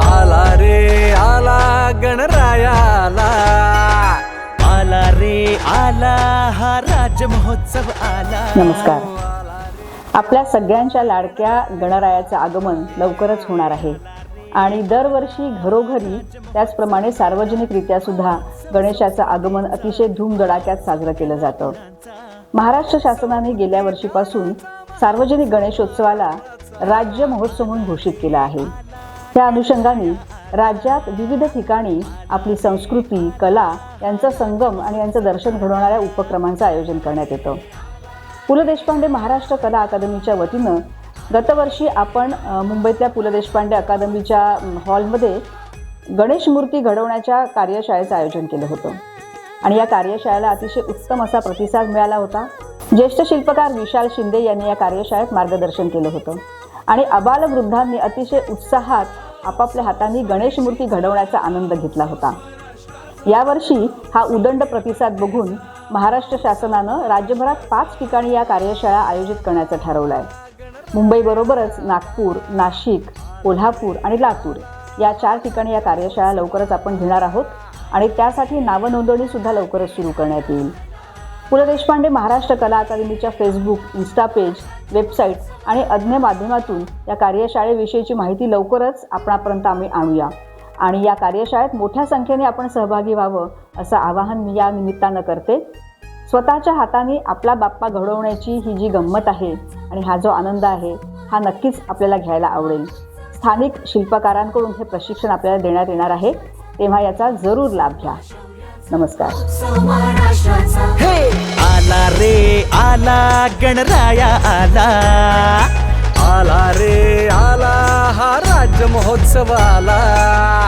आला रे आला गणराया आला रे आला हा राज महोत्सव आला। नमस्कार। आपल्या सगळ्यांच्या लाडक्या गणरायाचं आगमन लवकरच होणार आहे आणि दरवर्षी घरोघरी त्याचप्रमाणे सार्वजनिकरित्या सुद्धा गणेशाचं आगमन अतिशय धूमधडाक्यात साजरं केलं जातं। महाराष्ट्र शासनाने गेल्या वर्षीपासून सार्वजनिक गणेशोत्सवाला राज्य महोत्सव म्हणून घोषित केला आहे। त्या अनुषंगाने राज्यात विविध ठिकाणी आपली संस्कृती, कला यांचा संगम आणि यांचं दर्शन घडवणाऱ्या उपक्रमांचं आयोजन करण्यात येतं। पु ल देशपांडे महाराष्ट्र कला अकादमीच्या वतीनं गतवर्षी आपण मुंबईतल्या पु ल देशपांडे अकादमीच्या हॉलमध्ये गणेश मूर्ती घडवण्याच्या कार्यशाळेचं आयोजन केलं होतं आणि या कार्यशाळेला अतिशय उत्तम असा प्रतिसाद मिळाला होता। ज्येष्ठ शिल्पकार विशाल शिंदे यांनी या कार्यशाळेत मार्गदर्शन केलं होतं आणि आबालवृद्धांनी अतिशय उत्साहात आपापल्या हातांनी गणेश मूर्ती घडवण्याचा आनंद घेतला होता। यावर्षी हा उदंड प्रतिसाद बघून महाराष्ट्र शासनानं राज्यभरात 5 ठिकाणी या कार्यशाळा आयोजित करण्याचं ठरवलं आहे। मुंबईबरोबरच नागपूर, नाशिक, कोल्हापूर आणि लातूर या 4 ठिकाणी या कार्यशाळा लवकरच आपण घेणार आहोत आणि त्यासाठी नावनोंदणी सुद्धा लवकरच सुरू करण्यात येईल। पु ल देशपांडे महाराष्ट्र कला अकादमीच्या फेसबुक, इन्स्टा पेज, वेबसाईट आणि अन्य माध्यमातून या कार्यशाळेविषयीची माहिती लवकरच आपणापर्यंत आम्ही आणूया आणि या कार्यशाळेत मोठ्या संख्येने आपण सहभागी व्हावं असं आवाहन मी या निमित्तानं करते। स्वतःच्या हाताने आपला बाप्पा घडवण्याची ही जी गंमत आहे आणि हा जो आनंद आहे हा नक्कीच आपल्याला घ्यायला आवडेल। स्थानिक शिल्पकारांकडून हे प्रशिक्षण आपल्याला देण्यात येणार आहे, तेव्हा याचा जरूर लाभ घ्या। नमस्कार। आला रे आला गणराया आला रे आला हा राज महोत्सव आला।